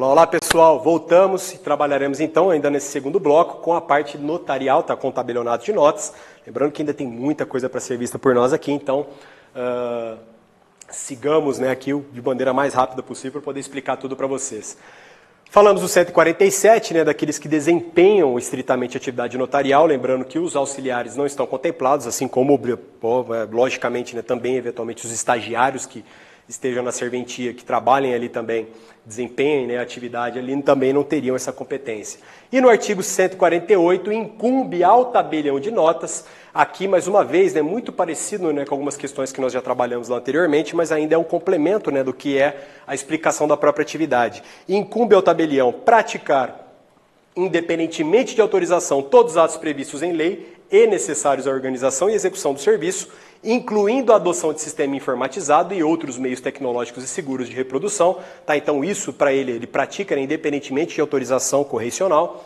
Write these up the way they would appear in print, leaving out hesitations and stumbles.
Olá, olá pessoal, voltamos e trabalharemos então ainda nesse segundo bloco com a parte notarial, tá? Com o tabelionato de notas. Lembrando que ainda tem muita coisa para ser vista por nós aqui, então sigamos, né, aqui de maneira mais rápida possível para poder explicar tudo para vocês. Falamos do 147, né, daqueles que desempenham estritamente atividade notarial, lembrando que os auxiliares não estão contemplados, assim como, logicamente, né, também, eventualmente, os estagiários que estejam na serventia, que trabalhem ali também, desempenhem, né, atividade ali, também não teriam essa competência. E no artigo 148, incumbe ao tabelião de notas, aqui, mais uma vez, né, muito parecido, né, com algumas questões que nós já trabalhamos lá anteriormente, mas ainda é um complemento, né, do que é a explicação da própria atividade. Incumbe ao tabelião praticar, independentemente de autorização, todos os atos previstos em lei e necessários à organização e execução do serviço, incluindo a adoção de sistema informatizado e outros meios tecnológicos e seguros de reprodução. Tá? Então isso, para ele pratica, né, independentemente de autorização correcional,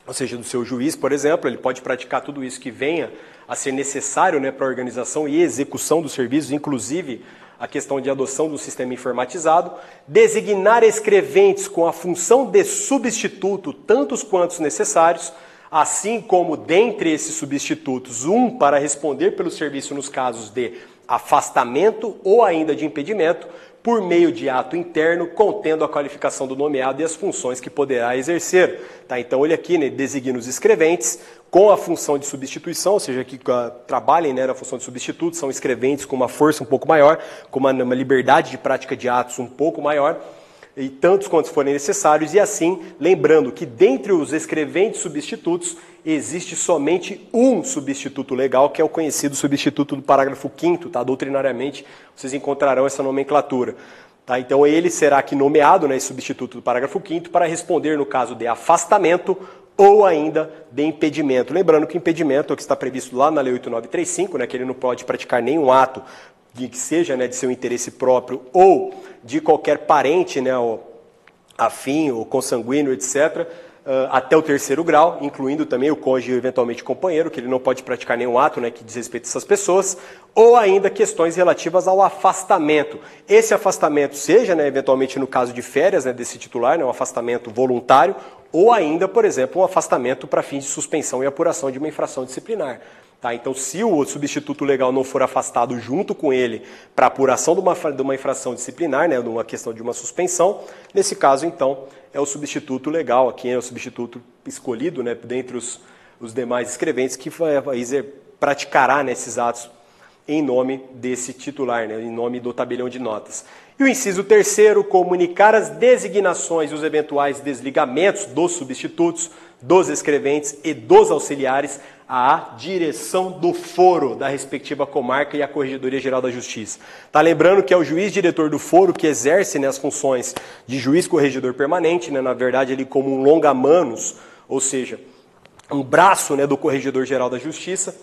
ou seja, do seu juiz, por exemplo, ele pode praticar tudo isso que venha a ser necessário, né, para a organização e execução dos serviços, inclusive a questão de adoção do sistema informatizado, designar escreventes com a função de substituto, tantos quantos necessários, assim como, dentre esses substitutos, um para responder pelo serviço nos casos de afastamento ou ainda de impedimento, por meio de ato interno, contendo a qualificação do nomeado e as funções que poderá exercer. Tá? Então, ele aqui, né, designa os escreventes com a função de substituição, ou seja, que trabalhem, né, na função de substituto, são escreventes com uma força um pouco maior, com uma liberdade de prática de atos um pouco maior, e tantos quantos forem necessários, e assim, lembrando que dentre os escreventes substitutos, existe somente um substituto legal, que é o conhecido substituto do parágrafo 5º, tá? Doutrinariamente, vocês encontrarão essa nomenclatura. Tá? Então, ele será aqui nomeado, né, esse substituto do parágrafo 5º, para responder no caso de afastamento ou ainda de impedimento. Lembrando que impedimento é o que está previsto lá na Lei 8935, né, que ele não pode praticar nenhum ato de que seja, né, de seu interesse próprio ou de qualquer parente, né, afim ou consanguíneo, etc., até o 3º grau, incluindo também o cônjuge e eventualmente companheiro, que ele não pode praticar nenhum ato, né, que diz respeito a essas pessoas, ou ainda questões relativas ao afastamento. Esse afastamento seja, né, eventualmente no caso de férias, né, desse titular, né, um afastamento voluntário, ou ainda, por exemplo, um afastamento para fins de suspensão e apuração de uma infração disciplinar. Tá, então, se o substituto legal não for afastado junto com ele para apuração de uma infração disciplinar, né, de uma questão de uma suspensão, nesse caso, então, é o substituto legal, aqui é o substituto escolhido, né, dentre os demais escreventes, que praticará, né, esses atos em nome desse titular, né, em nome do tabelião de notas. E o inciso 3º, comunicar as designações e os eventuais desligamentos dos substitutos, dos escreventes e dos auxiliares à direção do foro da respectiva comarca e à Corregedoria Geral da Justiça. Tá lembrando que é o juiz diretor do foro que exerce, né, as funções de juiz corregedor permanente, né, na verdade ele como um longa-manos, ou seja, um braço, né, do Corregedor Geral da Justiça,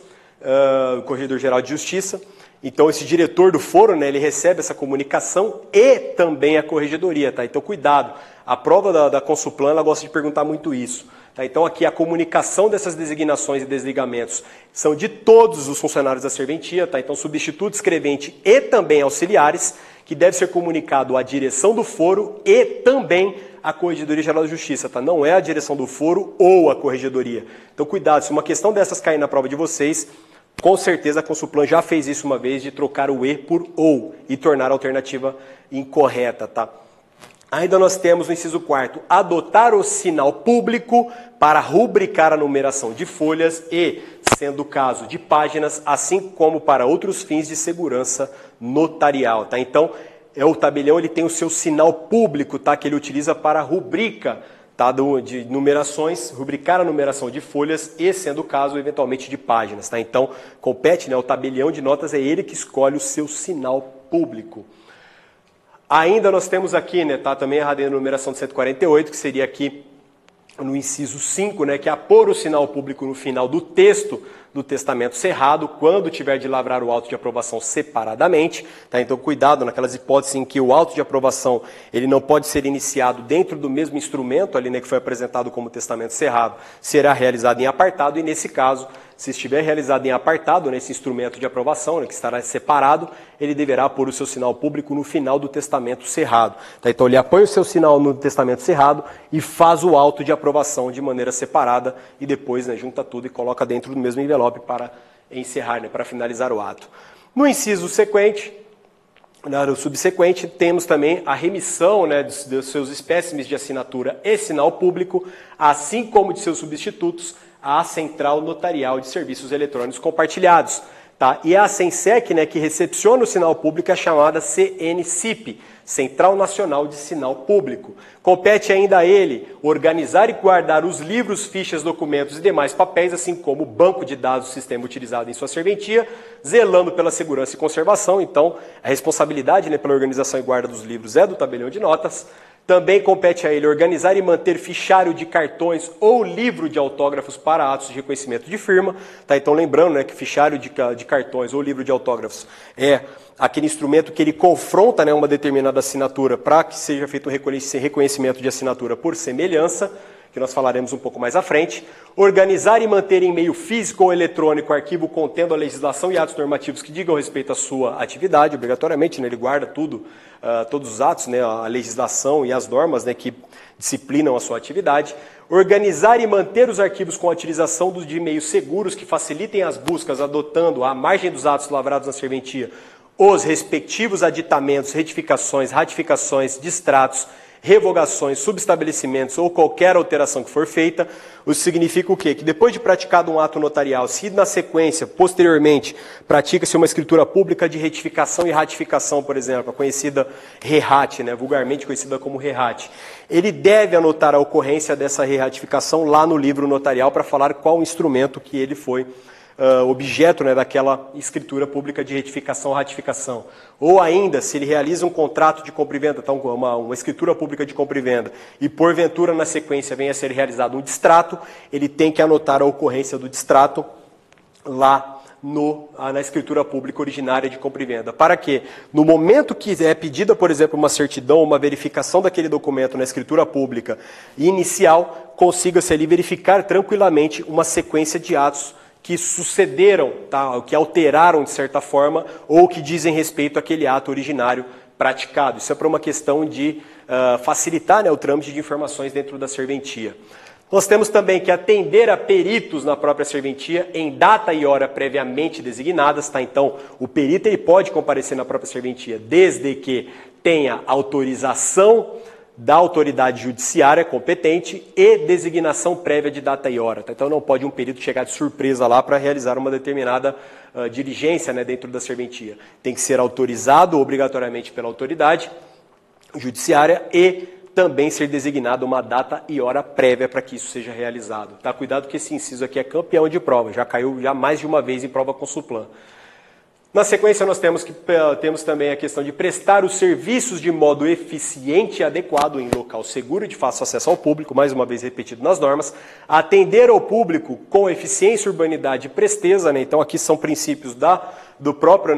Corregedor Geral de Justiça. Então esse diretor do foro, né, ele recebe essa comunicação e também a corregedoria. Tá? Então cuidado, a prova da Consulplan ela gosta de perguntar muito isso. Tá? Então aqui a comunicação dessas designações e desligamentos são de todos os funcionários da serventia, tá? Então substituto, escrevente e também auxiliares, que deve ser comunicado à direção do foro e também à Corregedoria Geral da Justiça. Tá? Não é a direção do foro ou a corregedoria. Então cuidado, se uma questão dessas cair na prova de vocês, com certeza a Consulplan já fez isso uma vez, de trocar o E por OU e tornar a alternativa incorreta. Tá? Ainda nós temos no inciso 4º, adotar o sinal público para rubricar a numeração de folhas e, sendo o caso de páginas, assim como para outros fins de segurança notarial. Tá? Então, o tabelião ele tem o seu sinal público, tá? Que ele utiliza para rubrica, tá? De numerações, rubricar a numeração de folhas e, sendo o caso, eventualmente de páginas. Tá? Então, compete, né, o tabelião de notas, é ele que escolhe o seu sinal público. Ainda nós temos aqui, né, tá, também a numeração de 148, que seria aqui no inciso 5, né, que é apor o sinal público no final do texto do testamento cerrado, quando tiver de lavrar o auto de aprovação separadamente. Tá? Então, cuidado naquelas hipóteses em que o auto de aprovação ele não pode ser iniciado dentro do mesmo instrumento ali, né, que foi apresentado como testamento cerrado, será realizado em apartado e, nesse caso, se estiver realizado em apartado, nesse instrumento de aprovação, né, que estará separado, ele deverá pôr o seu sinal público no final do testamento cerrado. Tá? Então ele apoia o seu sinal no testamento cerrado e faz o auto de aprovação de maneira separada e depois, né, junta tudo e coloca dentro do mesmo envelope para encerrar, né, para finalizar o ato. No inciso sequente, no subsequente, temos também a remissão, né, dos seus espécimes de assinatura e sinal público, assim como de seus substitutos, à Central Notarial de Serviços Eletrônicos Compartilhados. Tá? E a CENSEC, né, que recepciona o sinal público, é chamada CNCIP, Central Nacional de Sinal Público. Compete ainda a ele organizar e guardar os livros, fichas, documentos e demais papéis, assim como o banco de dados do sistema utilizado em sua serventia, zelando pela segurança e conservação. Então, a responsabilidade, né, pela organização e guarda dos livros é do tabelião de notas. Também compete a ele organizar e manter fichário de cartões ou livro de autógrafos para atos de reconhecimento de firma. Tá? Então, lembrando, né, que fichário de cartões ou livro de autógrafos é aquele instrumento que ele confronta, né, uma determinada assinatura para que seja feito um reconhecimento de assinatura por semelhança, que nós falaremos um pouco mais à frente. Organizar e manter em meio físico ou eletrônico arquivo contendo a legislação e atos normativos que digam respeito à sua atividade, obrigatoriamente, né, ele guarda tudo, todos os atos, né, a legislação e as normas, né, que disciplinam a sua atividade. Organizar e manter os arquivos com a utilização de meios seguros que facilitem as buscas, adotando, à margem dos atos lavrados na serventia, os respectivos aditamentos, retificações, ratificações, distratos, revogações, subestabelecimentos ou qualquer alteração que for feita. Isso significa o quê? Que depois de praticado um ato notarial, se na sequência, posteriormente, pratica-se uma escritura pública de retificação e ratificação, por exemplo, a conhecida RERAT, né, vulgarmente conhecida como RERAT, ele deve anotar a ocorrência dessa reratificação lá no livro notarial para falar qual instrumento que ele foi objeto, né, daquela escritura pública de retificação ou ratificação. Ou ainda, se ele realiza um contrato de compra e venda, então uma escritura pública de compra e venda, e porventura na sequência venha a ser realizado um distrato, ele tem que anotar a ocorrência do distrato lá na escritura pública originária de compra e venda. Para que, no momento que é pedida, por exemplo, uma certidão, uma verificação daquele documento na escritura pública inicial, consiga-se ali verificar tranquilamente uma sequência de atos que sucederam, tá, que alteraram de certa forma, ou que dizem respeito àquele ato originário praticado. Isso é para uma questão de facilitar, né, o trâmite de informações dentro da serventia. Nós temos também que atender a peritos na própria serventia em data e hora previamente designadas. Tá? Então, o perito ele pode comparecer na própria serventia desde que tenha autorização da autoridade judiciária competente e designação prévia de data e hora. Tá? Então não pode um perito chegar de surpresa lá para realizar uma determinada diligência, né, dentro da serventia. Tem que ser autorizado obrigatoriamente pela autoridade judiciária e também ser designada uma data e hora prévia para que isso seja realizado. Tá? Cuidado que esse inciso aqui é campeão de prova, já caiu já mais de uma vez em prova Consulplan. Na sequência, nós temos também a questão de prestar os serviços de modo eficiente e adequado em local seguro e de fácil acesso ao público, mais uma vez repetido nas normas, atender ao público com eficiência, urbanidade e presteza, né? Então aqui são princípios do próprio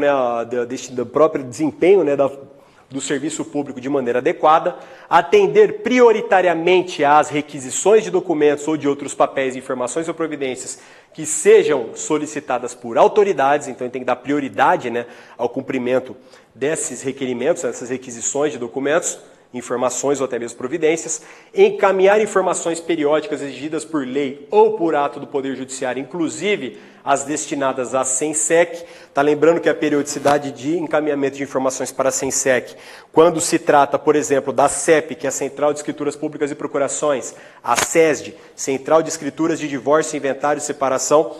desempenho, né, do serviço público de maneira adequada, atender prioritariamente às requisições de documentos ou de outros papéis, informações ou providências que sejam solicitadas por autoridades, então tem que dar prioridade, né, ao cumprimento desses requerimentos, dessas requisições de documentos, informações ou até mesmo providências, encaminhar informações periódicas exigidas por lei ou por ato do Poder Judiciário, inclusive as destinadas à CENSEC. Tá lembrando que a periodicidade de encaminhamento de informações para a CENSEC, quando se trata, por exemplo, da CEP, que é a Central de Escrituras Públicas e Procurações, a CESD, Central de Escrituras de Divórcio, Inventário e Separação,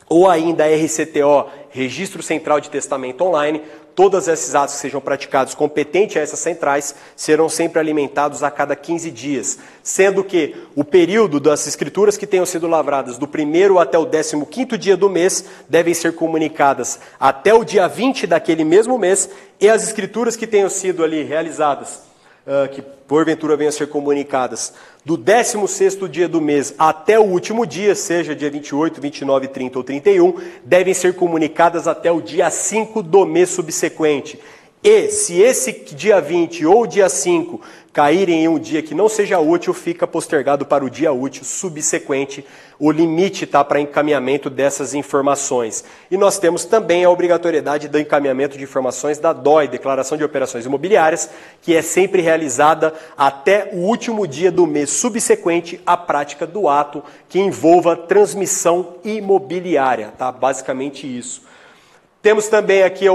ou ainda a RCTO, Registro Central de Testamento Online, todos esses atos que sejam praticados competente a essas centrais serão sempre alimentados a cada 15 dias, sendo que o período das escrituras que tenham sido lavradas do 1º até o 15º dia do mês devem ser comunicadas até o dia 20 daquele mesmo mês, e as escrituras que tenham sido ali realizadas, que porventura venham a ser comunicadas do 16º dia do mês até o último dia, seja dia 28, 29, 30 ou 31, devem ser comunicadas até o dia 5 do mês subsequente. E se esse dia 20 ou dia 5 caírem em um dia que não seja útil, fica postergado para o dia útil subsequente o limite para encaminhamento dessas informações. E nós temos também a obrigatoriedade do encaminhamento de informações da DOI, Declaração de Operações Imobiliárias, que é sempre realizada até o último dia do mês subsequente à prática do ato que envolva transmissão imobiliária, tá? Basicamente isso. Temos também aqui a